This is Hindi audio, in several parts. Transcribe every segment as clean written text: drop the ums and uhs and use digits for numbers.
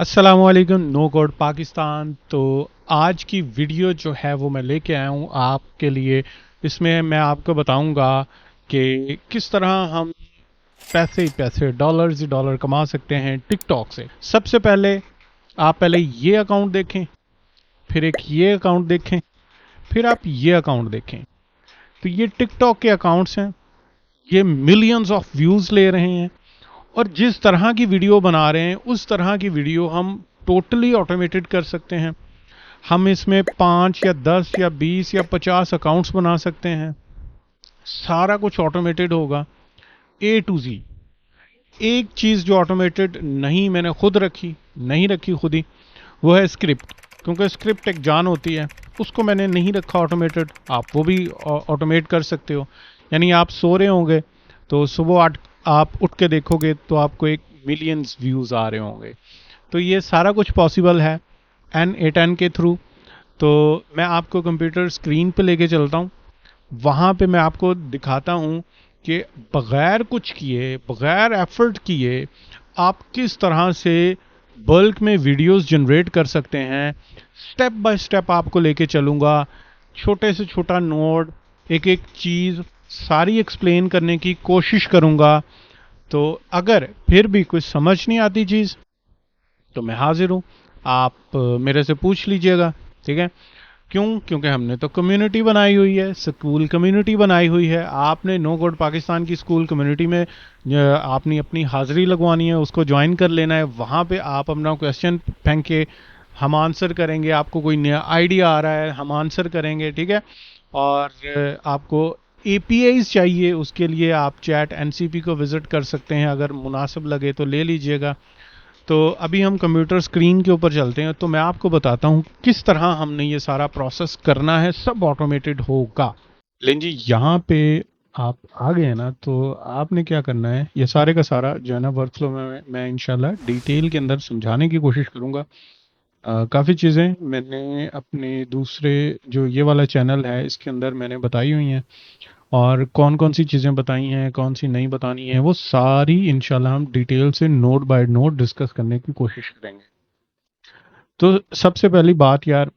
अस्सलामुअलैकुम नो कोड पाकिस्तान। तो आज की वीडियो जो है वो मैं लेके आया हूँ आपके लिए। इसमें मैं आपको बताऊंगा कि किस तरह हम पैसे ही पैसे डॉलर्स ही डॉलर कमा सकते हैं टिकटॉक से। सबसे पहले आप पहले ये अकाउंट देखें, फिर एक ये अकाउंट देखें, फिर आप ये अकाउंट देखें। तो ये टिकटॉक के अकाउंट्स हैं, ये मिलियंस ऑफ व्यूज़ ले रहे हैं और जिस तरह की वीडियो बना रहे हैं उस तरह की वीडियो हम टोटली ऑटोमेटेड कर सकते हैं। हम इसमें 5 या 10 या 20 या 50 अकाउंट्स बना सकते हैं। सारा कुछ ऑटोमेटेड होगा, ए टू जी। एक चीज़ जो ऑटोमेटेड नहीं मैंने खुद रखी, नहीं रखी खुद ही, वो है स्क्रिप्ट। क्योंकि स्क्रिप्ट एक जान होती है, उसको मैंने नहीं रखा ऑटोमेटेड। आप वो भी ऑटोमेट कर सकते हो। यानी आप सो रहे होंगे तो सुबह आप उठ के देखोगे तो आपको एक मिलियंस व्यूज़ आ रहे होंगे। तो ये सारा कुछ पॉसिबल है N8N के थ्रू। तो मैं आपको कंप्यूटर स्क्रीन पे लेके चलता हूँ, वहाँ पे मैं आपको दिखाता हूँ कि बग़ैर कुछ किए, बग़ैर एफर्ट किए आप किस तरह से बल्क में वीडियोस जनरेट कर सकते हैं। स्टेप बाय स्टेप आपको लेके चलूँगा, छोटे से छोटा नोड, एक एक चीज़ सारी एक्सप्लेन करने की कोशिश करूँगा। तो अगर फिर भी कुछ समझ नहीं आती चीज़ तो मैं हाजिर हूँ, आप मेरे से पूछ लीजिएगा। ठीक है? क्यों? क्योंकि हमने तो कम्युनिटी बनाई हुई है, स्कूल कम्युनिटी बनाई हुई है। आपने नो कोड पाकिस्तान की स्कूल कम्युनिटी में आपने अपनी हाज़िरी लगवानी है, उसको ज्वाइन कर लेना है। वहाँ पे आप अपना क्वेश्चन फेंक के हम आंसर करेंगे। आपको कोई नया आइडिया आ रहा है, हम आंसर करेंगे। ठीक है? और आपको एपीआईज चाहिए, उसके लिए आप चैट एनसीपी को विज़िट कर सकते हैं, अगर मुनासिब लगे तो ले लीजिएगा। तो अभी हम कंप्यूटर स्क्रीन के ऊपर चलते हैं, तो मैं आपको बताता हूँ किस तरह हमने ये सारा प्रोसेस करना है। सब ऑटोमेटेड होगा। लेकिन जी यहाँ पे आप आ गए ना, तो आपने क्या करना है, ये सारे का सारा जो है ना वर्क फ्लो में मैं इंशाल्लाह डिटेल के अंदर समझाने की कोशिश करूँगा। काफ़ी चीज़ें मैंने अपने दूसरे जो ये वाला चैनल है इसके अंदर मैंने बताई हुई हैं, और कौन कौन सी चीज़ें बताई हैं, कौन सी नहीं बतानी है, वो सारी इंशाल्लाह हम डिटेल से नोट बाय नोट डिस्कस करने की कोशिश करेंगे। तो सबसे पहली बात यार,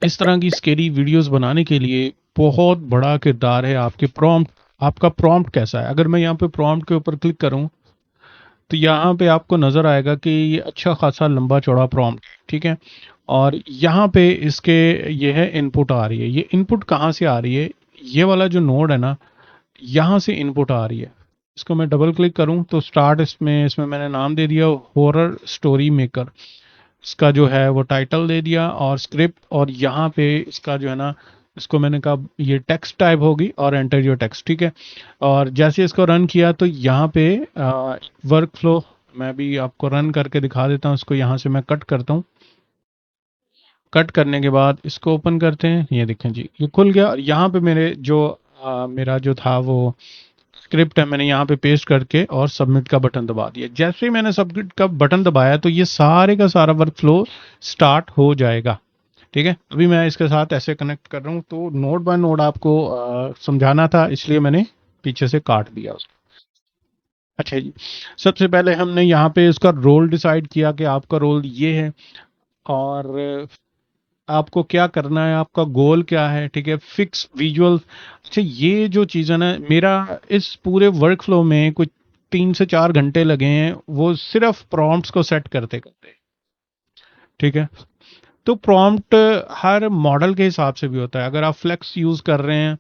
इस तरह की स्केरी वीडियोस बनाने के लिए बहुत बड़ा किरदार है आपके प्रॉम्प्ट। आपका प्रॉम्प्ट कैसा है? अगर मैं यहाँ पे प्रॉम्प्ट के ऊपर क्लिक करूँ तो यहाँ पे आपको नज़र आएगा कि ये अच्छा खासा लंबा चौड़ा प्रॉम्प्ट है। ठीक है? और यहाँ पे इसके ये है इनपुट आ रही है। ये इनपुट कहाँ से आ रही है? ये वाला जो नोड है ना, यहाँ से इनपुट आ रही है। इसको मैं डबल क्लिक करूँ तो स्टार्ट, इसमें मैंने नाम दे दिया हॉरर स्टोरी मेकर। इसका जो है वो टाइटल दे दिया और स्क्रिप्ट, और यहाँ पे इसका जो है ना, इसको मैंने कहा ये टेक्स्ट टाइप होगी और एंटर योर टेक्स्ट। ठीक है? और जैसे इसको रन किया तो यहाँ पे वर्क फ्लो मैं भी आपको रन करके दिखा देता हूँ। इसको यहाँ से मैं कट करता हूँ। कट करने के बाद इसको ओपन करते हैं। ये देखें जी, ये खुल गया। और यहाँ पे मेरा जो था वो स्क्रिप्ट है, मैंने यहाँ पे पेस्ट करके और सबमिट का बटन दबा दिया। जैसे ही मैंने सबमिट का बटन दबाया तो ये सारे का सारा वर्क फ्लो स्टार्ट हो जाएगा। ठीक है? अभी मैं इसके साथ ऐसे कनेक्ट कर रहा हूँ, तो नोड बाय नोड आपको समझाना था, इसलिए मैंने पीछे से काट दिया उसको। अच्छा जी, सबसे पहले हमने यहाँ पे इसका रोल डिसाइड किया कि आपका रोल ये है, और आपको क्या करना है, आपका गोल क्या है। ठीक है? Fix visual. अच्छा, ये जो चीज़ है ना, मेरा इस पूरे वर्क फ्लो में कुछ 3 से 4 घंटे लगे हैं, वो सिर्फ प्रॉम्प्ट्स को सेट करते करते। ठीक है? तो प्रॉम्प्ट हर मॉडल के हिसाब से भी होता है। अगर आप फ्लेक्स यूज़ कर रहे हैं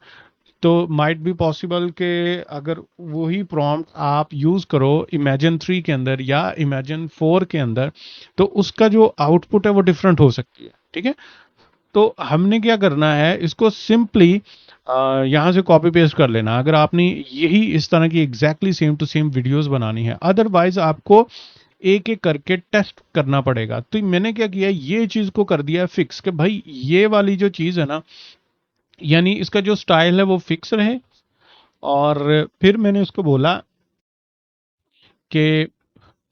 तो माइट बी पॉसिबल कि अगर वही प्रॉम्प्ट आप यूज़ करो इमेजिन 3 के अंदर या इमेजिन 4 के अंदर, तो उसका जो आउटपुट है वो डिफरेंट हो सकती है। ठीक है? तो हमने क्या करना है, इसको सिंपली यहाँ से कॉपी पेस्ट कर लेना, अगर आपने यही इस तरह की exactly same to same videos बनानी है। अदरवाइज आपको एक एक करके टेस्ट करना पड़ेगा। तो मैंने क्या किया, ये चीज़ को कर दिया फिक्स कि भाई ये वाली जो चीज़ है ना, यानी इसका जो स्टाइल है वो फिक्स रहे। और फिर मैंने उसको बोला कि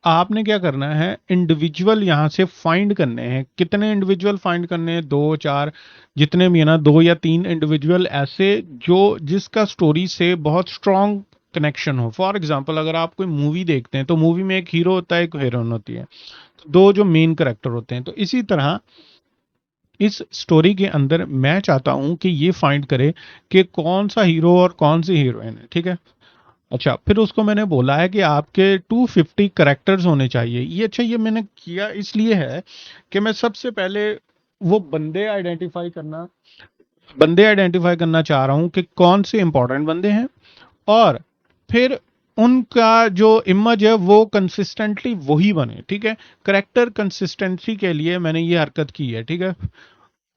आपने क्या करना है, इंडिविजुअल यहाँ से फाइंड करने हैं। कितने इंडिविजुअल फाइंड करने हैं? 2 4, जितने भी है ना, 2 या 3 इंडिविजुअल ऐसे जो जिसका स्टोरी से बहुत स्ट्रांग कनेक्शन हो। फॉर एग्जांपल अगर आप कोई मूवी देखते हैं तो मूवी में एक हीरो होता है, एक हीरोइन होती है, तो दो जो मेन कैरेक्टर होते हैं। तो इसी तरह इस स्टोरी के अंदर मैं चाहता हूं कि ये फाइंड करे कि कौन सा हीरो और कौन सी हीरोइन है, ठीक है। अच्छा, फिर उसको मैंने बोला है कि आपके 250 करेक्टर्स होने चाहिए। ये अच्छा, ये मैंने किया इसलिए है कि मैं सबसे पहले वो बंदे आइडेंटिफाई करना चाह रहा हूं कि कौन से इंपॉर्टेंट बंदे हैं, और फिर उनका जो इमेज है वो कंसिस्टेंटली वही बने, ठीक है। करेक्टर कंसिस्टेंसी के लिए मैंने ये हरकत की है, ठीक है।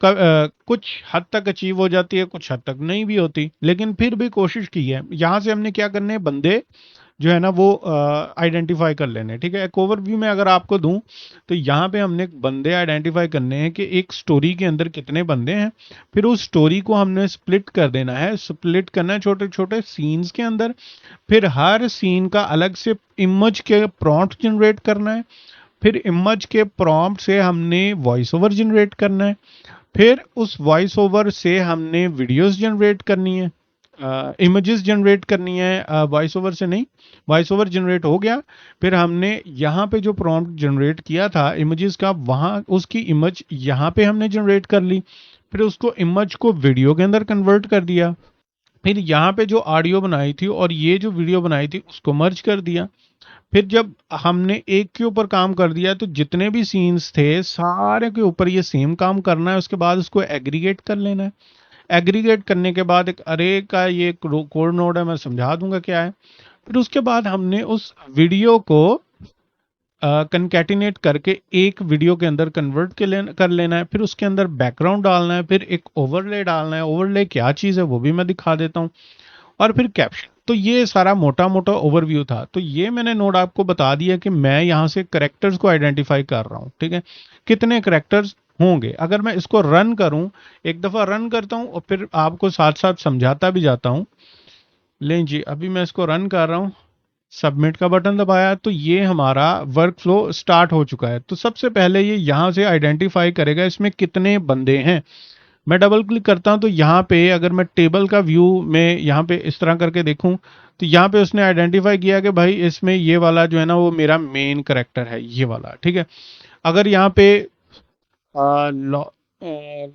कुछ हद तक अचीव हो जाती है, कुछ हद तक नहीं भी होती, लेकिन फिर भी कोशिश की है। यहां से हमने क्या करने हैं, बंदे जो है ना वो आइडेंटिफाई कर लेने, ठीक है। एक ओवरव्यू में अगर आपको दूं तो यहाँ पे हमने बंदे आइडेंटिफाई करने हैं कि एक स्टोरी के अंदर कितने बंदे हैं। फिर उस स्टोरी को हमने स्प्लिट कर देना है, स्प्लिट करना है छोटे छोटे सीन्स के अंदर। फिर हर सीन का अलग से इमेज के प्रॉम्प्ट जनरेट करना है। फिर इमेज के प्रॉम्प्ट से हमने वॉइस ओवर जनरेट करना है। फिर उस वॉइस ओवर से हमने वीडियोस जनरेट करनी है, इमेजेस जनरेट करनी है। वॉइस ओवर से नहीं, वॉइस ओवर जनरेट हो गया, फिर हमने यहाँ पे जो प्रॉम्प्ट जनरेट किया था इमेजेस का, वहाँ उसकी इमेज यहाँ पे हमने जनरेट कर ली। फिर उसको इमेज को वीडियो के अंदर कन्वर्ट कर दिया। फिर यहाँ पे जो ऑडियो बनाई थी और ये जो वीडियो बनाई थी उसको मर्ज कर दिया। फिर जब हमने एक के ऊपर काम कर दिया तो जितने भी सीन्स थे सारे के ऊपर ये सेम काम करना है। उसके बाद उसको एग्रीगेट कर लेना है। एग्रीगेट करने के बाद एक अरे का ये कोड नोड है, मैं समझा दूंगा क्या है। फिर उसके बाद हमने उस वीडियो को कंकैटिनेट करके एक वीडियो के अंदर कन्वर्ट कर लेना है। फिर उसके अंदर बैकग्राउंड डालना है, फिर एक ओवरले डालना है। ओवरले क्या चीज़ है वो भी मैं दिखा देता हूँ, और फिर कैप्शन। तो ये सारा मोटा मोटा ओवरव्यू था। तो ये मैंने नोट आपको बता दिया कि मैं यहाँ से करेक्टर्स को आइडेंटिफाई कर रहा हूँ, ठीक है। कितने करेक्टर्स होंगे, अगर मैं इसको रन करूं, एक दफा रन करता हूं और फिर आपको साथ साथ समझाता भी जाता हूं। लें जी, अभी मैं इसको रन कर रहा हूं, सबमिट का बटन दबाया तो ये हमारा वर्क फ्लो स्टार्ट हो चुका है। तो सबसे पहले ये यहाँ से आइडेंटिफाई करेगा इसमें कितने बंदे हैं। मैं डबल क्लिक करता हूं तो यहाँ पे अगर मैं टेबल का व्यू में यहाँ पे इस तरह करके देखूं तो यहाँ पे उसने आइडेंटिफाई किया कि भाई इसमें ये वाला जो है ना वो मेरा मेन करेक्टर है, ये वाला, ठीक है। अगर यहाँ पे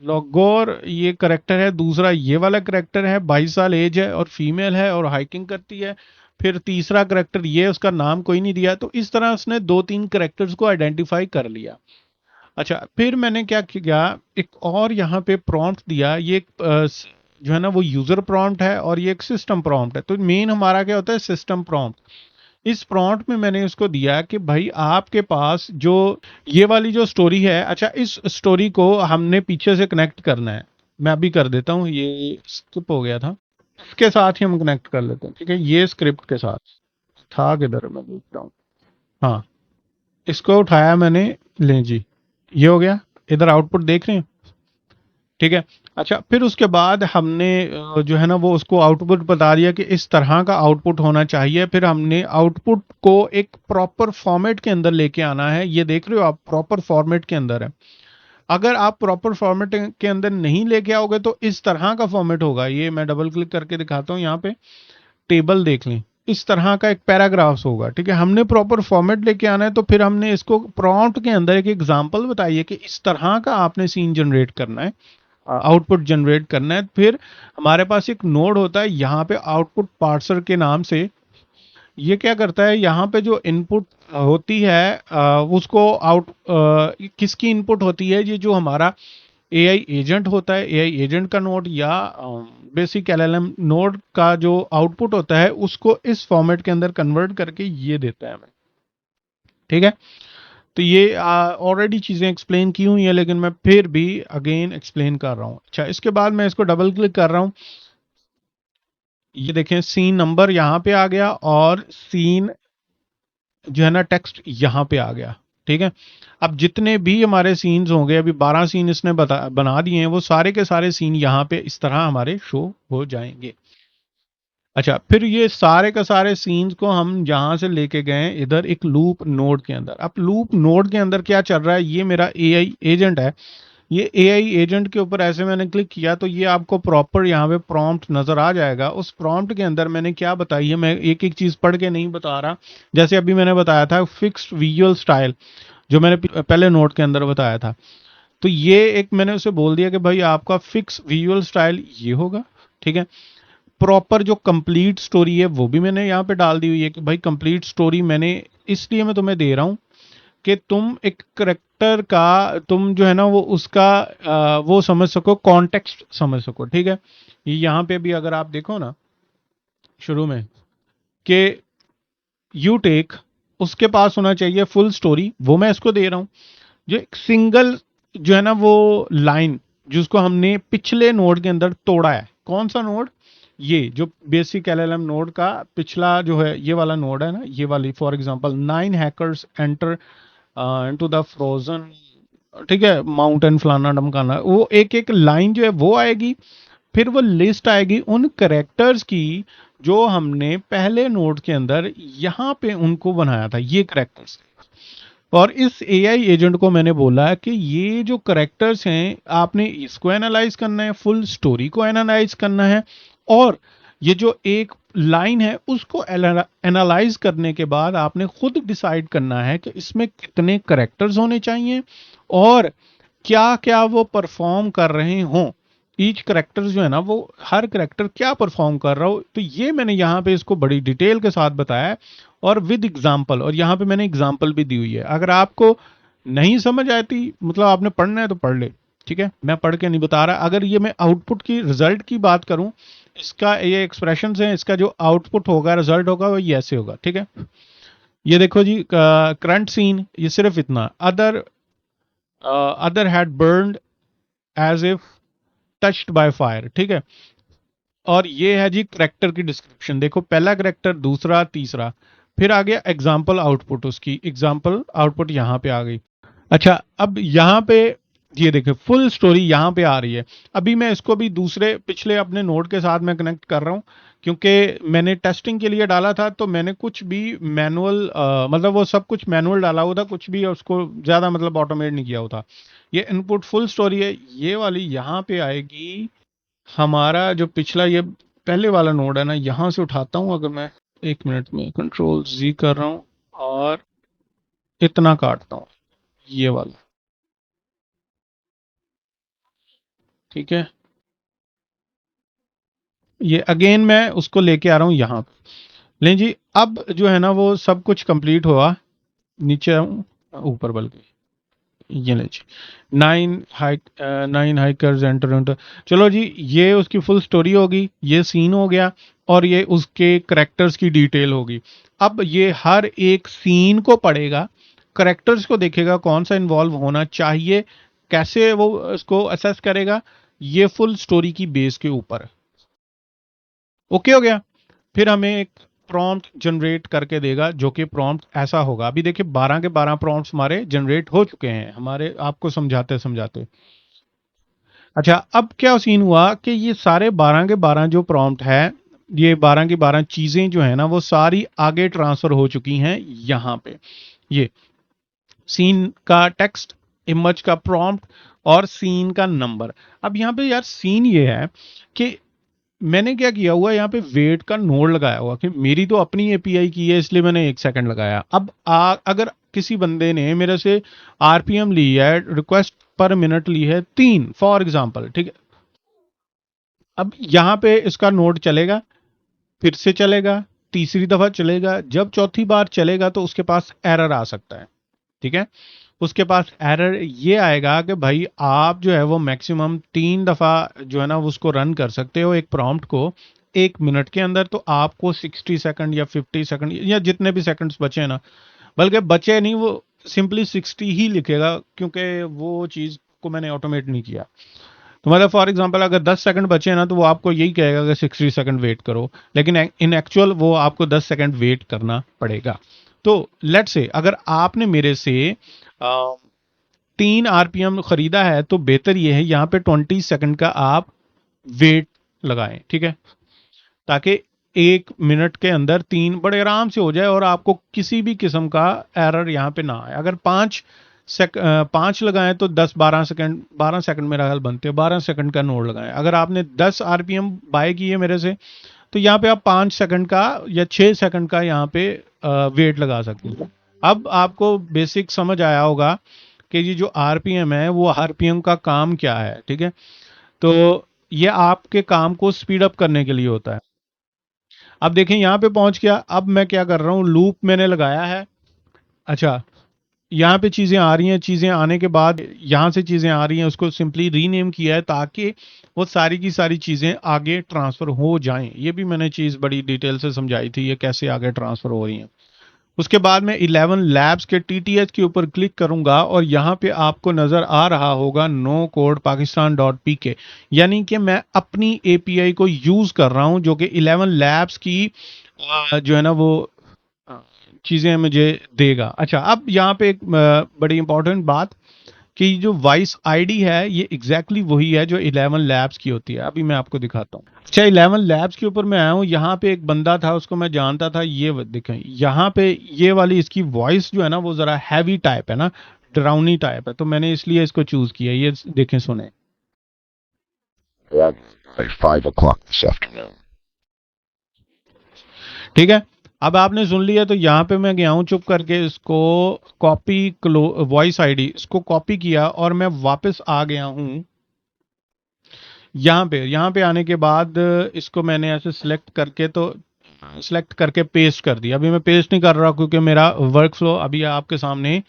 लॉगोर ये करेक्टर है, दूसरा ये वाला करेक्टर है, 22 साल एज है और फीमेल है और हाइकिंग करती है। फिर तीसरा करेक्टर ये, उसका नाम कोई नहीं दिया। तो इस तरह उसने दो तीन करेक्टर्स को आइडेंटिफाई कर लिया। अच्छा, फिर मैंने क्या किया, एक और यहाँ पे प्रॉम्प्ट दिया। ये एक जो है ना वो यूजर प्रॉम्प्ट है और ये एक सिस्टम प्रॉम्प्ट है। तो मेन हमारा क्या होता है, सिस्टम प्रॉम्प्ट। इस प्रॉम्प्ट में मैंने इसको दिया कि भाई आपके पास जो ये वाली जो स्टोरी है, अच्छा इस स्टोरी को हमने पीछे से कनेक्ट करना है। मैं अभी कर देता हूँ, ये स्किप हो गया था, इसके साथ ही हम कनेक्ट कर लेते हैं, ठीक है। ये स्क्रिप्ट के साथ था, किधर है, मैं देखता हूँ। हाँ, इसको उठाया मैंने, लें जी, ये हो गया। इधर आउटपुट देख रहे हैं, ठीक है। अच्छा, फिर उसके बाद हमने जो है ना वो उसको आउटपुट बता दिया कि इस तरह का आउटपुट होना चाहिए। फिर हमने आउटपुट को एक प्रॉपर फॉर्मेट के अंदर लेके आना है। ये देख रहे हो आप, प्रॉपर फॉर्मेट के अंदर है। अगर आप प्रॉपर फॉर्मेट के अंदर नहीं लेके आओगे तो इस तरह का फॉर्मेट होगा। ये मैं डबल क्लिक करके दिखाता हूँ, यहाँ पे टेबल देख लें, इस तरह का एक पैराग्राफ्स होगा, ठीक है। हमने प्रॉपर फॉर्मेट लेके आना है। तो फिर हमने इसको प्रॉम्प्ट के अंदर एक एग्जांपल बताइए कि इस तरह का आपने सीन जनरेट करना है, आउटपुट जनरेट करना है। फिर हमारे पास एक नोड होता है यहाँ पे आउटपुट पार्सर के नाम से। ये क्या करता है, यहाँ पे जो इनपुट होती है उसको किसकी इनपुट होती है, ये जो हमारा एआई एजेंट होता है, एआई एजेंट का नोड या बेसिक एलएलएम नोड का जो आउटपुट होता है उसको इस फॉर्मेट के अंदर कन्वर्ट करके ये देता है हमें, ठीक है। तो ये ऑलरेडी चीजें एक्सप्लेन की हुई है, लेकिन मैं फिर भी अगेन एक्सप्लेन कर रहा हूँ। अच्छा, इसके बाद मैं इसको डबल क्लिक कर रहा हूँ। ये देखें, सीन नंबर यहाँ पे आ गया और सीन जो है ना टेक्स्ट यहाँ पे आ गया, ठीक है। अब जितने भी हमारे सीन्स होंगे, अभी 12 सीन इसने बना दिए हैं, वो सारे के सारे सीन यहाँ पे इस तरह हमारे शो हो जाएंगे। अच्छा, फिर ये सारे का सारे सीन्स को हम जहां से लेके गए इधर एक लूप नोड के अंदर। अब लूप नोड के अंदर क्या चल रहा है, ये मेरा एआई एजेंट है। ये एआई एजेंट के ऊपर ऐसे मैंने क्लिक किया तो ये आपको प्रॉपर यहाँ पे प्रॉम्प्ट नजर आ जाएगा। उस प्रॉम्प्ट के अंदर मैंने क्या बताई है, मैं एक एक चीज पढ़ के नहीं बता रहा। जैसे अभी मैंने बताया था फिक्स्ड विजुअल स्टाइल, जो मैंने पहले नोट के अंदर बताया था, तो ये एक मैंने उसे बोल दिया कि भाई आपका फिक्स विजुअल स्टाइल ये होगा, ठीक है। प्रॉपर जो कंप्लीट स्टोरी है वो भी मैंने यहाँ पे डाल दी हुई है कि भाई कंप्लीट स्टोरी मैंने इसलिए मैं तुम्हें दे रहा हूँ कि तुम एक करेक्टर का, तुम जो है ना वो उसका वो समझ सको, कॉन्टेक्स्ट समझ सको, ठीक है। यहाँ पे भी अगर आप देखो ना शुरू में कि यू टेक, उसके पास होना चाहिए फुल स्टोरी, वो मैं इसको दे रहा हूँ। जो एक सिंगल जो है ना वो लाइन जिसको हमने पिछले नोड के अंदर तोड़ा है, कौन सा नोड, ये जो बेसिक एलएलएम नोड का पिछला जो है ये वाला नोड है ना, ये वाली for example 9 hackers enter into the frozen, ठीक है, माउंटेन फलाना डमकाना, वो एक एक लाइन जो है वो आएगी। फिर वो लिस्ट आएगी उन करेक्टर्स की जो हमने पहले नोड के अंदर यहाँ पे उनको बनाया था, ये करेक्टर्स। और इस एआई एजेंट को मैंने बोला कि ये जो करेक्टर्स हैं आपने इसको एनालाइज करना है, फुल स्टोरी को एनालाइज करना है, और ये जो एक लाइन है उसको एनालाइज करने के बाद आपने खुद डिसाइड करना है कि इसमें कितने करेक्टर्स होने चाहिए और क्या क्या वो परफॉर्म कर रहे हों। ईच करेक्टर जो है ना वो हर करेक्टर क्या परफॉर्म कर रहा हो, तो ये मैंने यहाँ पे इसको बड़ी डिटेल के साथ बताया है और विद एग्जाम्पल, और यहाँ पे मैंने एग्जाम्पल भी दी हुई है। अगर आपको नहीं समझ आती, मतलब आपने पढ़ना है तो पढ़ ले, ठीक है, मैं पढ़ के नहीं बता रहा। अगर ये मैं आउटपुट की रिजल्ट की बात करूं, इसका ये एक्सप्रेशन है, इसका जो आउटपुट होगा रिजल्ट होगा वो ये ऐसे होगा, ठीक है। ये देखो जी, करंट सीन, ये सिर्फ इतना, other other had burned as if touched by fire, ठीक है। और ये है जी करेक्टर की डिस्क्रिप्शन, देखो पहला करेक्टर, दूसरा, तीसरा, फिर आ गया एग्जाम्पल आउटपुट, उसकी एग्जाम्पल आउटपुट यहाँ पे आ गई। अच्छा, अब यहाँ पे ये देखिए फुल स्टोरी यहाँ पे आ रही है। अभी मैं इसको भी दूसरे पिछले अपने नोड के साथ मैं कनेक्ट कर रहा हूँ, क्योंकि मैंने टेस्टिंग के लिए डाला था तो मैंने कुछ भी मैनुअल मतलब वो सब कुछ मैनुअल डाला हुआ था, कुछ भी उसको ज़्यादा मतलब ऑटोमेट नहीं किया हुआ था। ये इनपुट फुल स्टोरी है, ये वाली यहाँ पे आएगी। हमारा जो पिछला ये पहले वाला नोड है ना, यहाँ से उठाता हूँ, अगर मैं 1 मिनट में कंट्रोल जी कर रहा हूँ और इतना काटता हूँ, ये वाला, ठीक है। ये अगेन मैं उसको लेके आ रहा हूँ यहाँ पे। लें जी, अब जो है ना वो सब कुछ कंप्लीट हुआ, नीचे आऊं, ऊपर बल्कि, ये ले जी, 9 हाइकर्स एंटर, चलो जी, ये उसकी फुल स्टोरी होगी, ये सीन हो गया, और ये उसके करेक्टर्स की डिटेल होगी। अब ये हर एक सीन को पढ़ेगा, करेक्टर्स को देखेगा कौन सा इन्वॉल्व होना चाहिए, कैसे वो उसको असेस करेगा, ये फुल स्टोरी की बेस के ऊपर। ओके हो गया। फिर हमें एक प्रॉम्प्ट जनरेट करके देगा, जो कि प्रॉम्प्ट ऐसा होगा, अभी देखिए 12 के 12 प्रॉम्प्ट्स हमारे जनरेट हो चुके हैं हमारे, आपको समझाते समझाते। अच्छा, अब क्या सीन हुआ कि ये सारे 12 के 12 जो प्रॉम्प्ट है, ये 12 की 12 चीजें जो है ना वो सारी आगे ट्रांसफर हो चुकी हैं यहाँ पे। ये सीन का टेक्स्ट, इमेज का प्रॉम्प्ट और सीन का नंबर। अब यहाँ पे यार सीन ये है कि मैंने क्या किया हुआ है, यहाँ पे वेट का नोड लगाया हुआ, कि मेरी तो अपनी एपीआई की है इसलिए मैंने 1 सेकंड लगाया। अब अगर किसी बंदे ने मेरे से आरपीएम ली है, रिक्वेस्ट पर मिनट ली है 3 फॉर एग्जांपल, ठीक है। अब यहाँ पे इसका नोड चलेगा, फिर से चलेगा, तीसरी दफा चलेगा, जब चौथी बार चलेगा तो उसके पास एरर आ सकता है, ठीक है। उसके पास एरर ये आएगा कि भाई आप जो है वो मैक्सिमम 3 दफा जो है ना उसको रन कर सकते हो एक प्रॉम्प्ट को 1 मिनट के अंदर, तो आपको 60 सेकंड या 50 सेकंड या जितने भी सेकंड्स बचे ना, बल्कि बचे नहीं, वो सिंपली 60 ही लिखेगा, क्योंकि वो चीज़ को मैंने ऑटोमेट नहीं किया। तो मतलब फॉर एग्जांपल अगर 10 सेकंड बचे ना तो वो आपको यही कहेगा कि 60 सेकंड वेट करो, लेकिन इन एक्चुअल वो आपको 10 सेकंड वेट करना पड़ेगा। तो लेट्स से अगर आपने मेरे से 3 आरपीएम खरीदा है तो बेहतर ये है यहाँ पे 20 सेकंड का आप वेट लगाएं, ठीक है, ताकि 1 मिनट के अंदर 3 बड़े आराम से हो जाए और आपको किसी भी किस्म का एरर यहाँ पे ना आए। अगर 5 5 लगाएं तो 10-12 सेकंड, 12 सेकंड मेरा ख्याल बनते हैं, 12 सेकंड का नोड लगाएं। अगर आपने 10 आरपीएम बाय किए मेरे से, तो यहाँ पे आप 5 सेकंड का या 6 सेकंड का यहाँ पे वेट लगा सकते हैं। अब आपको बेसिक समझ आया होगा कि ये जो आरपीएम है वो आरपीएम का काम क्या है, ठीक है। तो ये आपके काम को स्पीड अप करने के लिए होता है। अब देखें यहाँ पे पहुंच गया। अब मैं क्या कर रहा हूँ, लूप मैंने लगाया है। अच्छा, यहाँ पे चीजें आ रही हैं, चीजें आने के बाद यहाँ से चीजें आ रही हैं, उसको सिंपली रीनेम किया है ताकि वो सारी की सारी चीजें आगे ट्रांसफर हो जाएं। ये भी मैंने चीज बड़ी डिटेल से समझाई थी, ये कैसे आगे ट्रांसफर हो रही हैं। उसके बाद मैं 11 लैब्स के टीटीएच के ऊपर क्लिक करूंगा और यहाँ पे आपको नजर आ रहा होगा no code Pakistan dot P K, यानी कि मैं अपनी एपीआई को यूज कर रहा हूं, जो कि 11 लैब्स की जो है ना वो अ, चीजें मुझे देगा। अच्छा, अब यहाँ पे एक बड़ी इंपॉर्टेंट बात कि जो वॉइस आईडी है ये एग्जैक्टली वही है जो 11 लैब्स की होती है। अभी मैं आपको दिखाता हूँ। अच्छा, 11 लैब्स के ऊपर मैं आया हूँ। यहाँ पे एक बंदा था, उसको मैं जानता था। देखें यहाँ पे ये वाली इसकी वॉइस जो है ना वो जरा हैवी टाइप है ना, डरावनी टाइप है, तो मैंने इसलिए इसको चूज किया। ये देखें, सुने। At 5 o'clock this afternoon. ठीक है, अब आपने सुन लिया, तो यहाँ पे मैं गया हूँ चुप करके, इसको कॉपी, वॉइस आईडी इसको कॉपी किया और मैं वापस आ गया हूँ यहाँ पे आने के बाद इसको मैंने ऐसे सिलेक्ट करके पेस्ट कर दिया। अभी मैं पेस्ट नहीं कर रहा क्योंकि मेरा वर्क फ्लो अभी आपके सामने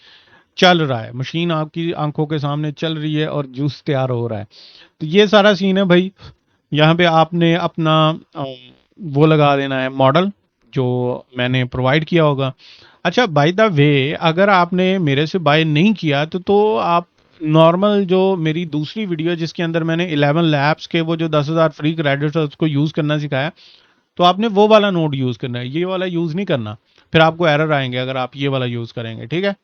चल रहा है, मशीन आपकी आंखों के सामने चल रही है और जूस तैयार हो रहा है। तो ये सारा सीन है भाई। यहाँ पे आपने अपना वो लगा देना है मॉडल जो मैंने प्रोवाइड किया होगा। अच्छा, बाय द वे, अगर आपने मेरे से बाय नहीं किया तो आप नॉर्मल जो मेरी दूसरी वीडियो है जिसके अंदर मैंने 11 लैब्स के वो जो 10,000 फ्री क्रेडिट्स है उसको यूज करना सिखाया, तो आपने वो वाला नोड यूज करना है, ये वाला यूज नहीं करना। फिर आपको एरर आएंगे अगर आप ये वाला यूज करेंगे, ठीक है।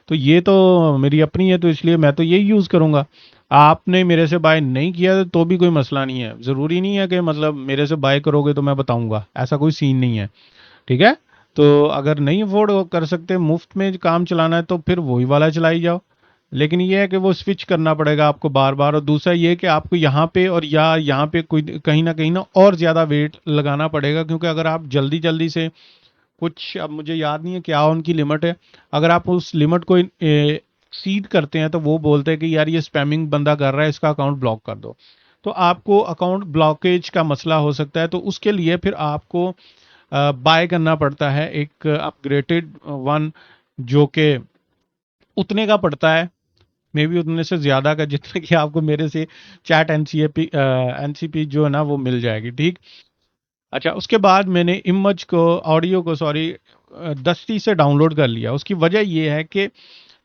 तो ये तो मेरी अपनी है, तो इसलिए मैं तो यही यूज करूंगा। आपने मेरे से बाय नहीं किया तो भी कोई मसला नहीं है। जरूरी नहीं है कि मतलब मेरे से बाय करोगे तो मैं बताऊंगा, ऐसा कोई सीन नहीं है, ठीक है। तो अगर नहीं अफोर्ड कर सकते, मुफ्त में काम चलाना है, तो फिर वही वाला चलाई जाओ। लेकिन ये है कि वो स्विच करना पड़ेगा आपको बार बार। और दूसरा ये कि आपको यहाँ पे और या यहाँ पे कोई कहीं ना और ज़्यादा वेट लगाना पड़ेगा, क्योंकि अगर आप जल्दी जल्दी से कुछ, अब मुझे याद नहीं है क्या उनकी लिमिट है, अगर आप उस लिमिट को सीड करते हैं तो वो बोलते हैं कि यार ये स्पैमिंग बंदा कर रहा है, इसका अकाउंट ब्लॉक कर दो। तो आपको अकाउंट ब्लॉकेज का मसला हो सकता है, तो उसके लिए फिर आपको बाय करना पड़ता है एक अपग्रेडेड वन, जो कि उतने का पड़ता है, मे बी उतने से ज्यादा का, जितने कि आपको मेरे से चैट एनसीपी जो है ना वो मिल जाएगी, ठीक। अच्छा, उसके बाद मैंने इमेज को, ऑडियो को, सॉरी, दस्ती से डाउनलोड कर लिया। उसकी वजह यह है कि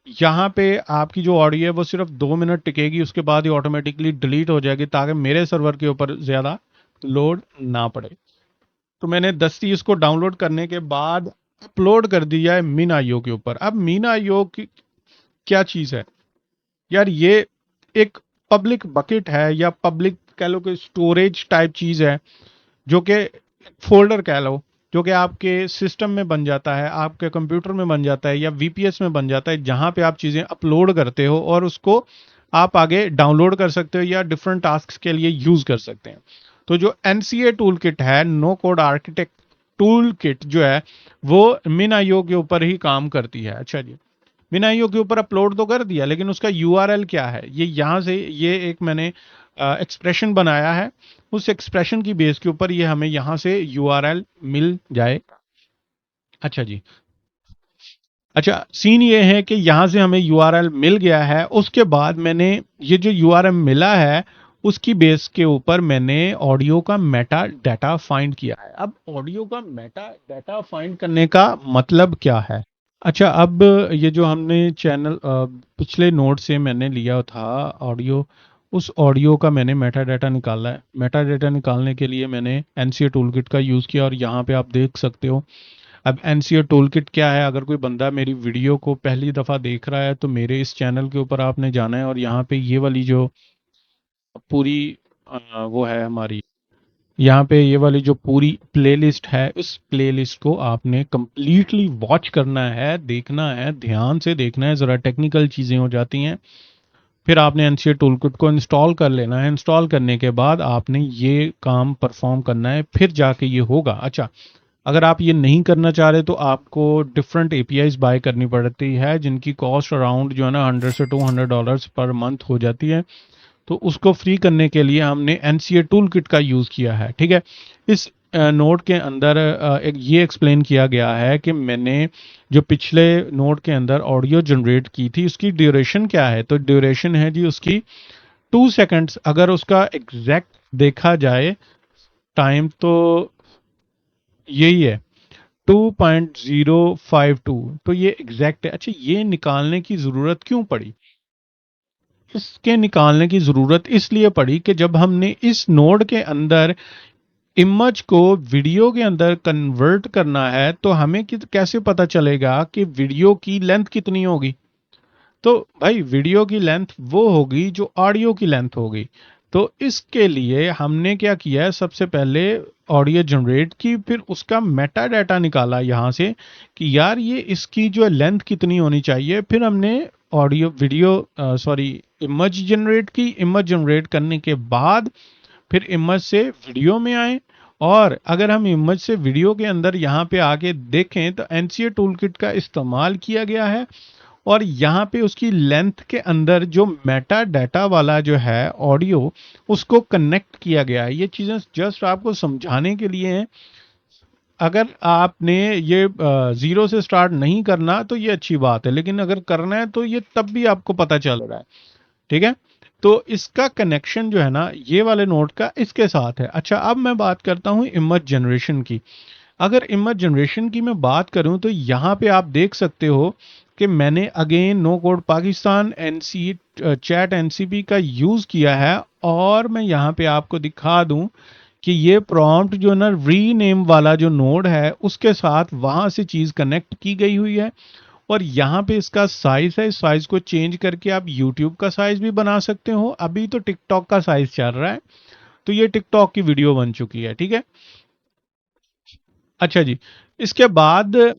यहाँ पे आपकी जो ऑडियो है वो सिर्फ 2 मिनट टिकेगी, उसके बाद ही ऑटोमेटिकली डिलीट हो जाएगी, ताकि मेरे सर्वर के ऊपर ज्यादा लोड ना पड़े। तो मैंने दस्ती इसको डाउनलोड करने के बाद अपलोड कर दिया है मिन आईओ के ऊपर। अब मिन आईओ की क्या चीज है यार, ये एक पब्लिक बकेट है या पब्लिक कह लो कि स्टोरेज टाइप चीज है, जो कि फोल्डर कह लो, जो कि आपके सिस्टम में बन जाता है, आपके कंप्यूटर में बन जाता है या वीपीएस में बन जाता है, जहां पे आप चीजें अपलोड करते हो और उसको आप आगे डाउनलोड कर सकते हो या डिफरेंट टास्क के लिए यूज कर सकते हैं। तो जो एनसीए टूल किट है, no code architect toolkit जो है, वो मिन आईओ के ऊपर ही काम करती है। अच्छा जी, बिना ईओ के ऊपर अपलोड तो कर दिया, लेकिन उसका यूआरएल क्या है, ये यहाँ से, ये एक मैंने एक्सप्रेशन बनाया है, उस एक्सप्रेशन की बेस के ऊपर ये हमें यहाँ से यूआरएल मिल जाए। अच्छा जी, अच्छा, सीन ये है कि यहाँ से हमें यूआरएल मिल गया है। उसके बाद मैंने ये जो यूआरएल मिला है उसकी बेस के ऊपर मैंने ऑडियो का मेटा डाटा फाइंड किया है। अब ऑडियो का मेटा डाटा फाइंड करने का मतलब क्या है। अच्छा, अब ये जो हमने चैनल पिछले नोट से मैंने लिया था ऑडियो, उस ऑडियो का मैंने मेटा डाटा निकाला है। मेटा डाटा निकालने के लिए मैंने एनसीए टूलकिट का यूज़ किया और यहाँ पे आप देख सकते हो। अब एनसीए टूलकिट क्या है, अगर कोई बंदा मेरी वीडियो को पहली दफ़ा देख रहा है तो मेरे इस चैनल के ऊपर आपने जाना है और यहाँ पे ये वाली जो पूरी वो है हमारी यहाँ पे ये वाली जो पूरी प्लेलिस्ट है, उस प्लेलिस्ट को आपने कंप्लीटली वॉच करना है, देखना है, ध्यान से देखना है, ज़रा टेक्निकल चीज़ें हो जाती हैं। फिर आपने एनसीए टूलकिट को इंस्टॉल कर लेना है। इंस्टॉल करने के बाद आपने ये काम परफॉर्म करना है, फिर जाके ये होगा। अच्छा, अगर आप ये नहीं करना चाह रहे तो आपको डिफरेंट एपीआईज बाय करनी पड़ती है, जिनकी कॉस्ट अराउंड जो है ना $100 से $200 पर मंथ हो जाती है। तो उसको फ्री करने के लिए हमने एनसीए टूल किट का यूज़ किया है। ठीक है, इस नोट के अंदर एक ये एक्सप्लेन किया गया है कि मैंने जो पिछले नोट के अंदर ऑडियो जनरेट की थी उसकी ड्यूरेशन क्या है। तो ड्यूरेशन है जी उसकी 2 सेकेंड्स। अगर उसका एग्जैक्ट देखा जाए टाइम तो यही है 2.052। तो ये एग्जैक्ट है। अच्छा, ये निकालने की ज़रूरत क्यों पड़ी? इसके निकालने की ज़रूरत इसलिए पड़ी कि जब हमने इस नोड के अंदर इमेज को वीडियो के अंदर कन्वर्ट करना है तो हमें कैसे पता चलेगा कि वीडियो की लेंथ कितनी होगी। तो भाई वीडियो की लेंथ वो होगी जो ऑडियो की लेंथ होगी। तो इसके लिए हमने क्या किया है, सबसे पहले ऑडियो जनरेट की, फिर उसका मेटा डाटा निकाला यहाँ से कि यार ये इसकी जो लेंथ कितनी होनी चाहिए। फिर हमने audio video sorry image generate की। इमेज जनरेट करने के बाद फिर इमेज से वीडियो में आए। और अगर हम इमेज से वीडियो के अंदर यहाँ पे आके देखें तो एनसीए टूलकिट का इस्तेमाल किया गया है। और यहाँ पे उसकी लेंथ के अंदर जो मेटा डाटा वाला जो है ऑडियो, उसको कनेक्ट किया गया है। ये चीज़ें जस्ट आपको समझाने के लिए हैं। अगर आपने ये ज़ीरो से स्टार्ट नहीं करना तो ये अच्छी बात है, लेकिन अगर करना है तो ये तब भी आपको पता चल रहा है। ठीक है, तो इसका कनेक्शन जो है ना ये वाले नोट का इसके साथ है। अच्छा, अब मैं बात करता हूँ इमेज जनरेशन की। अगर इमेज जनरेशन की मैं बात करूं तो यहाँ पे आप देख सकते हो कि मैंने again no code Pakistan NC chat NCP का यूज़ किया है। और मैं यहाँ पे आपको दिखा दूं कि ये प्रॉम्प्ट जो ना रीनेम वाला जो नोड है उसके साथ वहां से चीज़ कनेक्ट की गई हुई है। और यहाँ पे इसका साइज है, इस साइज को चेंज करके आप यूट्यूब का साइज भी बना सकते हो। अभी तो टिकटॉक का साइज चल रहा है, तो ये टिकटॉक की वीडियो बन चुकी है। ठीक है, अच्छा जी, इसके बाद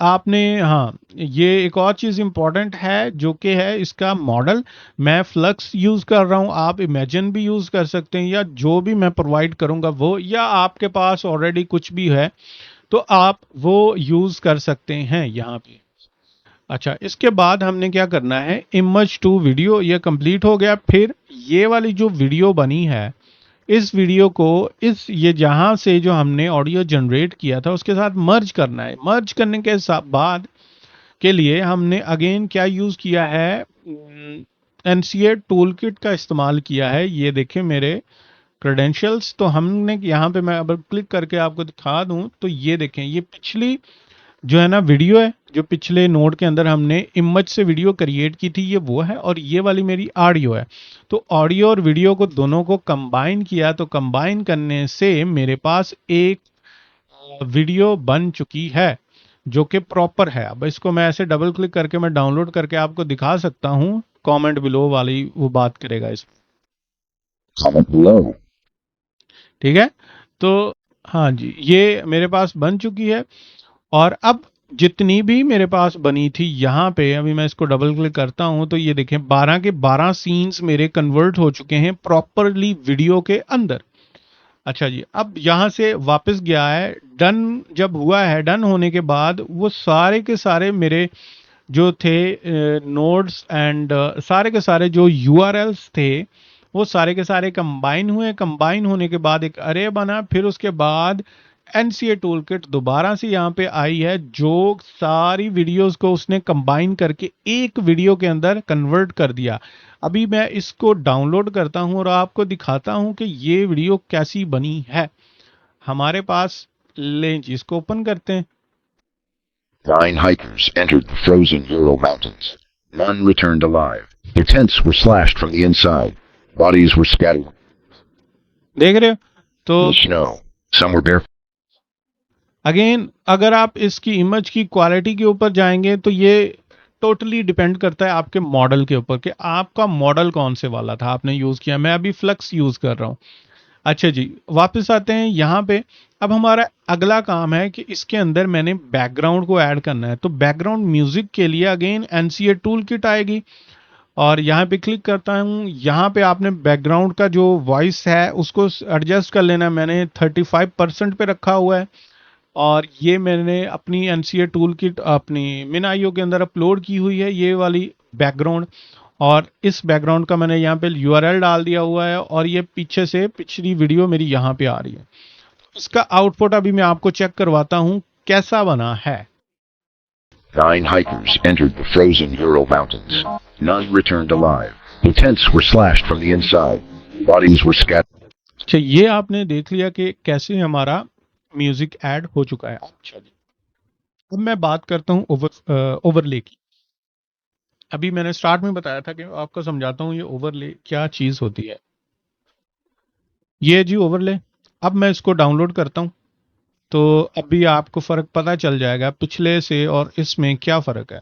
आपने, हाँ, ये एक और चीज़ इंपॉर्टेंट है जो कि है इसका मॉडल। मैं फ्लक्स यूज़ कर रहा हूँ, आप इमेजिन भी यूज़ कर सकते हैं, या जो भी मैं प्रोवाइड करूँगा वो, या आपके पास ऑलरेडी कुछ भी है तो आप वो यूज़ कर सकते हैं यहाँ पे। अच्छा, इसके बाद हमने क्या करना है, इमेज टू वीडियो ये कंप्लीट हो गया। फिर ये वाली जो वीडियो बनी है, इस वीडियो को इस ये जहां से जो हमने ऑडियो जनरेट किया था उसके साथ मर्ज करना है। मर्ज करने के बाद के लिए हमने अगेन क्या यूज किया है, एनसीए टूलकिट का इस्तेमाल किया है। ये देखें मेरे क्रेडेंशियल्स। तो हमने यहाँ पे, मैं अब क्लिक करके आपको दिखा दूं तो ये देखें, ये पिछली जो है ना वीडियो है, जो पिछले नोड के अंदर हमने इमेज से वीडियो क्रिएट की थी, ये वो है। और ये वाली मेरी ऑडियो है। तो ऑडियो और वीडियो को दोनों को कंबाइन किया, तो कंबाइन करने से मेरे पास एक वीडियो बन चुकी है जो कि प्रॉपर है। अब इसको मैं ऐसे डबल क्लिक करके मैं डाउनलोड करके आपको दिखा सकता हूँ। कमेंट बिलो वाली वो बात करेगा इस, Comment below. ठीक है। तो हाँ जी, ये मेरे पास बन चुकी है। और अब जितनी भी मेरे पास बनी थी यहाँ पे, अभी मैं इसको डबल क्लिक करता हूँ तो ये देखें 12 के 12 सीन्स मेरे कन्वर्ट हो चुके हैं प्रॉपरली वीडियो के अंदर। अच्छा जी, अब यहाँ से वापस गया है, डन जब हुआ है, डन होने के बाद वो सारे के सारे मेरे जो थे नोड्स एंड सारे के सारे जो यूआरएल्स थे वो सारे के सारे कंबाइन हुए। कंबाइन होने के बाद एक अरे बना। फिर उसके बाद एनसीए टूलकिट दोबारा से यहाँ पे आई है, जो सारी वीडियोस को उसने कंबाइन करके एक वीडियो के अंदर कन्वर्ट कर दिया। अभी मैं इसको डाउनलोड करता हूँ और आपको दिखाता हूँ कि ये वीडियो कैसी बनी है हमारे पास। लें जी, इसको ओपन करते हैं। 9 hikers entered the frozen Ural Mountains. None returned alive. Their tents were slashed from the inside. Bodies were scattered देख रहे हो? तो in the snow. Some were barefoot. Again अगर आप इसकी इमेज की क्वालिटी के ऊपर जाएंगे तो ये टोटली डिपेंड करता है आपके मॉडल के ऊपर कि आपका मॉडल कौन से वाला था आपने यूज़ किया। मैं अभी फ्लक्स यूज़ कर रहा हूँ। अच्छा जी, वापस आते हैं यहाँ पे। अब हमारा अगला काम है कि इसके अंदर मैंने बैकग्राउंड को ऐड करना है। तो बैकग्राउंड म्यूजिक के लिए अगेन एनसीए टूल किट आएगी और यहाँ पे क्लिक करता हूँ। यहाँ पे आपने बैकग्राउंड का जो वॉइस है उसको एडजस्ट कर लेना है। मैंने 35% पे रखा हुआ है और ये मैंने अपनी एनसीए टूल किट अपनी मिन.io के अंदर अपलोड की हुई है, ये वाली बैकग्राउंड। और इस बैकग्राउंड का मैंने यहाँ पे यूआरएल डाल दिया हुआ है और ये पीछे से पिछली वीडियो मेरी यहाँ पे आ रही है। इसका आउटपुट अभी मैं आपको चेक करवाता हूँ कैसा बना है। 9 hikers entered the frozen Ural Mountains. None returned alive. The tents were slashed from the inside. Bodies were scattered. अच्छा, ये आपने देख लिया कि कैसे हमारा म्यूजिक ऐड हो चुका है। अच्छा जी, अब मैं बात करता हूँ ओवरले की। अभी मैंने स्टार्ट में बताया था कि आपको समझाता हूँ ये ओवरले क्या चीज़ होती है। ये जी ओवरले। अब मैं इसको डाउनलोड करता हूँ तो अभी आपको फ़र्क पता चल जाएगा पिछले से और इसमें क्या फ़र्क है।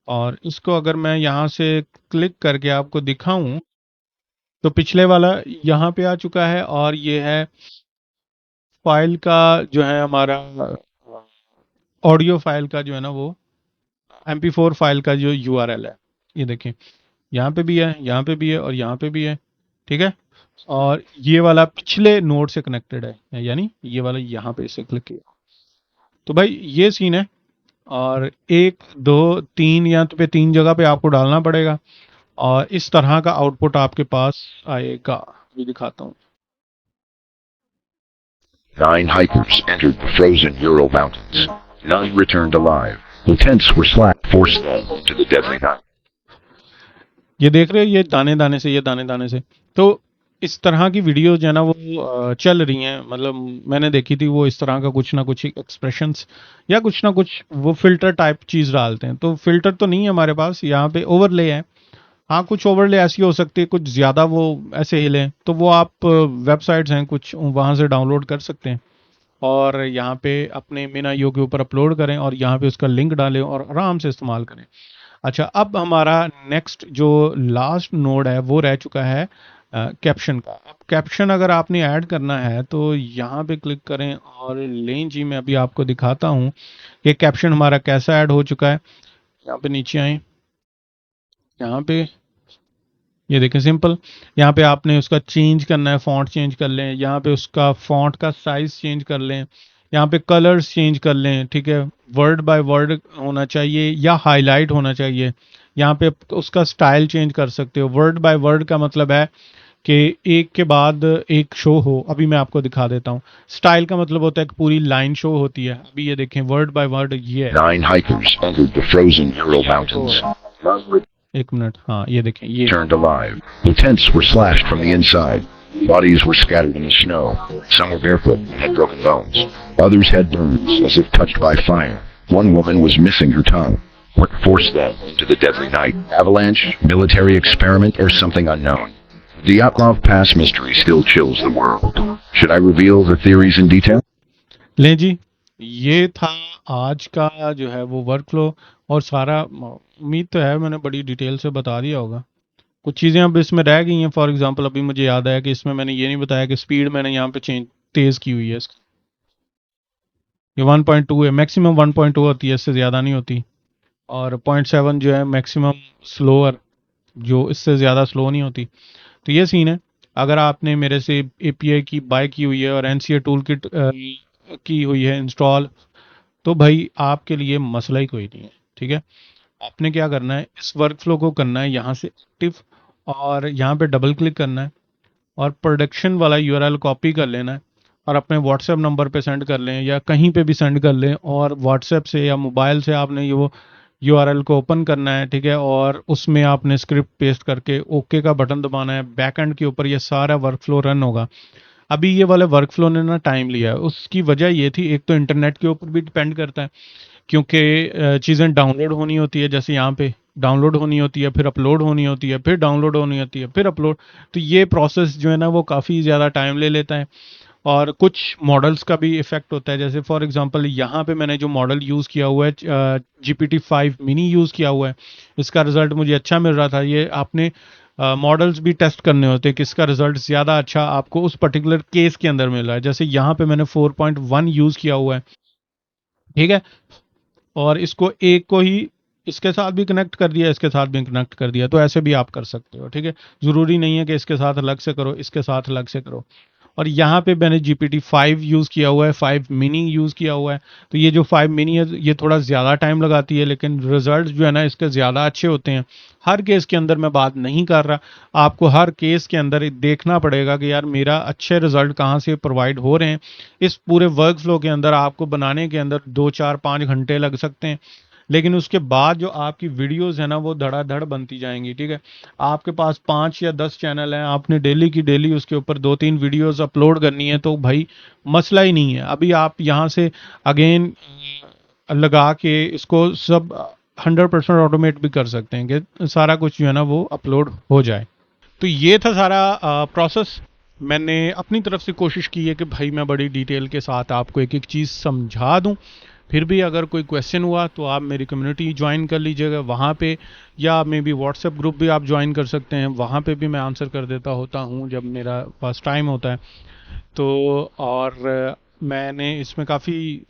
और इसको अगर मैं यहाँ से क्लिक करके आपको दिखाऊं तो पिछले वाला यहाँ पे आ चुका है और ये है फाइल का जो है हमारा ऑडियो फाइल का जो है ना वो MP4 फाइल का जो यूआरएल है। ये देखें, यहाँ पे भी है, यहाँ पे भी है और यहाँ पे भी है। ठीक है, और ये वाला पिछले नोड से कनेक्टेड है, यानी ये वाला यहाँ पे इसे क्लिक किया तो भाई ये सीन है। और 1 2 3 या तो पे 3 जगह पे आपको डालना पड़ेगा और इस तरह का आउटपुट आपके पास आएगा। ये दिखाता हूँ। 9 hikers entered the frozen Ural Mountains. None returned alive. The tents were slashed, forced them into the deadly night. ये देख रहे हो, ये दाने दाने से, ये दाने दाने से। तो इस तरह की वीडियो जो है ना वो चल रही हैं। मतलब मैंने देखी थी, वो इस तरह का कुछ ना कुछ एक्सप्रेशंस या कुछ ना कुछ वो फिल्टर टाइप चीज़ डालते हैं। तो फिल्टर तो नहीं है हमारे पास, यहाँ पे ओवरले है। हाँ, कुछ ओवरले ऐसी हो सकती है, कुछ ज़्यादा वो ऐसे हिले तो वो आप वेबसाइट्स हैं कुछ वहाँ से डाउनलोड कर सकते हैं और यहाँ पे अपने मिन.io के ऊपर अपलोड करें और यहाँ पे उसका लिंक डालें और आराम से इस्तेमाल करें। अच्छा, अब हमारा नेक्स्ट जो लास्ट नोड है वो रह चुका है कैप्शन का। अब कैप्शन अगर आपने ऐड करना है तो यहाँ पे क्लिक करें और लें जी। मैं अभी आपको दिखाता हूँ कि कैप्शन हमारा कैसा ऐड हो चुका है। यहाँ पे नीचे आए, यहाँ पे ये देखें सिंपल। यहाँ पे आपने उसका चेंज करना है, फॉन्ट चेंज कर लें, यहाँ पे उसका फॉन्ट का साइज चेंज कर लें, यहाँ पे कलर्स चेंज कर लें। ठीक है, वर्ड बाय वर्ड होना चाहिए या हाईलाइट होना चाहिए। यहाँ पे उसका स्टाइल चेंज कर सकते हो। वर्ड बाय वर्ड का मतलब है कि एक के बाद एक शो हो। अभी मैं आपको दिखा देता हूँ। स्टाइल का मतलब होता है कि पूरी लाइन शो होती है। अभी ये देखें, वर्ड बाय वर्ड ये है। 9 hikers entered the frozen Ural Mountains. None एक मिनट, हाँ ये देखें, ये returned alive. The tents were slashed from the inside. Bodies were scattered in the snow. Some were barefoot and had broken bones. Others had burns as if touched by fire. One woman was missing her tongue. What forced them into the deadly night? Avalanche, military experiment, or something unknown? The Dyatlov Pass mystery still chills the world. Should I reveal the theories in detail? लें जी, ये था आज का जो है वो वर्कफ्लो और सारा। उम्मीद तो है मैंने बड़ी डिटेल से बता दिया होगा। कुछ चीज़ें अब इसमें रह गई हैं। फॉर एग्जांपल अभी मुझे याद आया कि इसमें मैंने ये नहीं बताया कि स्पीड मैंने यहाँ पे चेंज तेज़ की हुई है इसकी। ये 1.2 है, मैक्सिमम 1.2 होती है, इससे ज़्यादा नहीं होती। और 0.7 जो है मैक्सिमम स्लोअर, जो इससे ज़्यादा स्लो नहीं होती। तो ये सीन है। अगर आपने मेरे से API की बाय की हुई है और NCA टूल किट की हुई है इंस्टॉल, तो भाई आपके लिए मसला ही कोई नहीं है। ठीक है, आपने क्या करना है, इस वर्कफ्लो को करना है यहाँ से एक्टिव और यहाँ पे डबल क्लिक करना है और प्रोडक्शन वाला URL कॉपी कर लेना है और अपने व्हाट्सएप नंबर पे सेंड कर लें या कहीं पे भी सेंड कर लें। और व्हाट्सएप से या मोबाइल से आपने ये वो URL को ओपन करना है। ठीक है, और उसमें आपने स्क्रिप्ट पेस्ट करके ओके का बटन दबाना है। बैकएंड के ऊपर ये सारा वर्कफ्लो रन होगा। अभी ये वाले वर्कफ्लो ने ना टाइम लिया है, उसकी वजह ये थी, एक तो इंटरनेट के ऊपर भी डिपेंड करता है क्योंकि चीज़ें डाउनलोड होनी होती है। जैसे यहाँ पे डाउनलोड होनी होती है, फिर अपलोड होनी होती है, फिर डाउनलोड होनी होती है, फिर अपलोड। तो ये प्रोसेस जो है ना वो काफ़ी ज़्यादा टाइम ले लेता है और कुछ मॉडल्स का भी इफेक्ट होता है। जैसे फॉर एग्जांपल यहाँ पे मैंने जो मॉडल यूज़ किया हुआ है GPT-5 मिनी यूज़ किया हुआ है, इसका रिजल्ट मुझे अच्छा मिल रहा था। ये आपने मॉडल्स भी टेस्ट करने होते हैं, किसका रिजल्ट ज़्यादा अच्छा आपको उस पर्टिकुलर केस के अंदर मिल रहा है। जैसे यहाँ पे मैंने 4.1 यूज़ किया हुआ है, ठीक है, और इसको एक को ही इसके साथ भी कनेक्ट कर दिया, इसके साथ भी कनेक्ट कर दिया, तो ऐसे भी आप कर सकते हो, ठीक है। ज़रूरी नहीं है कि इसके साथ अलग से करो, इसके साथ अलग से करो। और यहाँ पे मैंने GPT-5 यूज़ किया हुआ है, 5 मिनी यूज़ किया हुआ है। तो ये जो 5 मिनी है ये थोड़ा ज़्यादा टाइम लगाती है, लेकिन रिजल्ट जो है ना इसके ज़्यादा अच्छे होते हैं। हर केस के अंदर मैं बात नहीं कर रहा, आपको हर केस के अंदर देखना पड़ेगा कि यार मेरा अच्छे रिजल्ट कहाँ से प्रोवाइड हो रहे हैं। इस पूरे वर्क फ्लो के अंदर आपको बनाने के अंदर 2 4 5 घंटे लग सकते हैं, लेकिन उसके बाद जो आपकी वीडियोस है ना वो धड़ाधड़ बनती जाएंगी, ठीक है। आपके पास 5 या 10 चैनल हैं, आपने डेली की डेली उसके ऊपर 2 3 वीडियोस अपलोड करनी है, तो भाई मसला ही नहीं है। अभी आप यहाँ से अगेन लगा के इसको सब 100% ऑटोमेट भी कर सकते हैं कि सारा कुछ जो है ना वो अपलोड हो जाए। तो ये था सारा प्रोसेस। मैंने अपनी तरफ से कोशिश की है कि भाई मैं बड़ी डिटेल के साथ आपको एक एक चीज़ समझा दूं। फिर भी अगर कोई क्वेश्चन हुआ तो आप मेरी कम्युनिटी ज्वाइन कर लीजिएगा वहाँ पे, या मे बी व्हाट्सएप ग्रुप भी आप ज्वाइन कर सकते हैं, वहाँ पे भी मैं आंसर कर देता होता हूँ जब मेरा पास टाइम होता है। तो और मैंने इसमें काफ़ी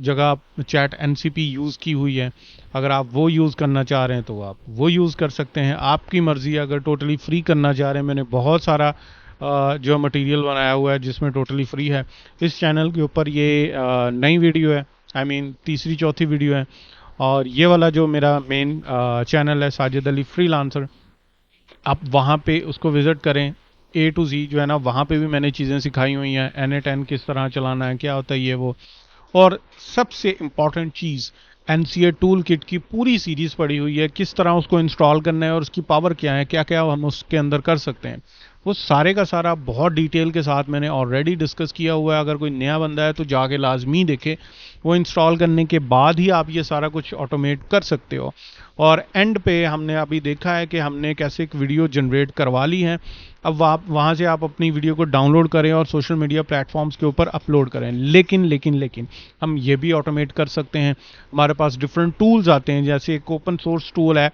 जगह चैट एनसीपी यूज़ की हुई है। अगर आप वो यूज़ करना चाह रहे हैं तो आप वो यूज़ कर सकते हैं, आपकी मर्ज़ी। अगर टोटली फ्री करना चाह रहे हैं, मैंने बहुत सारा जो मटेरियल बनाया हुआ है जिसमें टोटली फ्री है। इस चैनल के ऊपर ये नई वीडियो है, आई मीन तीसरी चौथी वीडियो है। और ये वाला जो मेरा मेन चैनल है साजिद अली फ्रीलांसर, आप वहाँ पे उसको विज़िट करें। A to Z जो है ना वहाँ पे भी मैंने चीज़ें सिखाई हुई हैं, NA10 किस तरह चलाना है, क्या होता है ये वो। और सबसे इम्पॉर्टेंट चीज़, NCA टूल किट की पूरी सीरीज़ पड़ी हुई है, किस तरह उसको इंस्टॉल करना है और उसकी पावर क्या है, क्या क्या हम उसके अंदर कर सकते हैं। वो सारे का सारा बहुत डिटेल के साथ मैंने ऑलरेडी डिस्कस किया हुआ है। अगर कोई नया बंदा है तो जाके लाजमी देखे, वो इंस्टॉल करने के बाद ही आप ये सारा कुछ ऑटोमेट कर सकते हो। और एंड पे हमने अभी देखा है कि हमने कैसे एक वीडियो जनरेट करवा ली है। अब आप वहाँ से आप अपनी वीडियो को डाउनलोड करें और सोशल मीडिया प्लेटफॉर्म्स के ऊपर अपलोड करें। लेकिन हम ये भी ऑटोमेट कर सकते हैं। हमारे पास डिफरेंट टूल्स आते हैं, जैसे एक ओपन सोर्स टूल है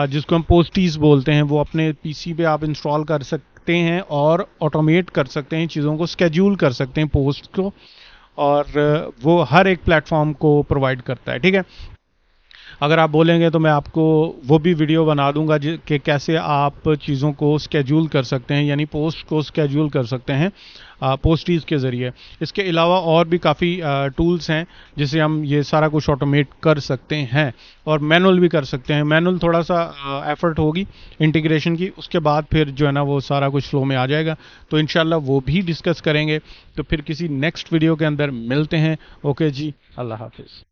जिसको हम पोस्टीज बोलते हैं, वो अपने पीसी पे आप इंस्टॉल कर सकते हैं और ऑटोमेट कर सकते हैं, चीज़ों को स्केड्यूल कर सकते हैं पोस्ट को। और वो हर एक प्लेटफॉर्म को प्रोवाइड करता है, ठीक है। अगर आप बोलेंगे तो मैं आपको वो भी वीडियो बना दूंगा कि कैसे आप चीज़ों को स्केड्यूल कर सकते हैं, यानी पोस्ट को स्केड्यूल कर सकते हैं पोस्टीज के ज़रिए। इसके अलावा और भी काफ़ी टूल्स हैं जिसे हम ये सारा कुछ ऑटोमेट कर सकते हैं, और मैनुअल भी कर सकते हैं। मैनुअल थोड़ा सा एफर्ट होगी इंटीग्रेशन की, उसके बाद फिर जो है ना वो सारा कुछ फ्लो में आ जाएगा। तो इंशाल्लाह वो भी डिस्कस करेंगे। तो फिर किसी नेक्स्ट वीडियो के अंदर मिलते हैं। ओके जी, अल्लाह हाफिज़।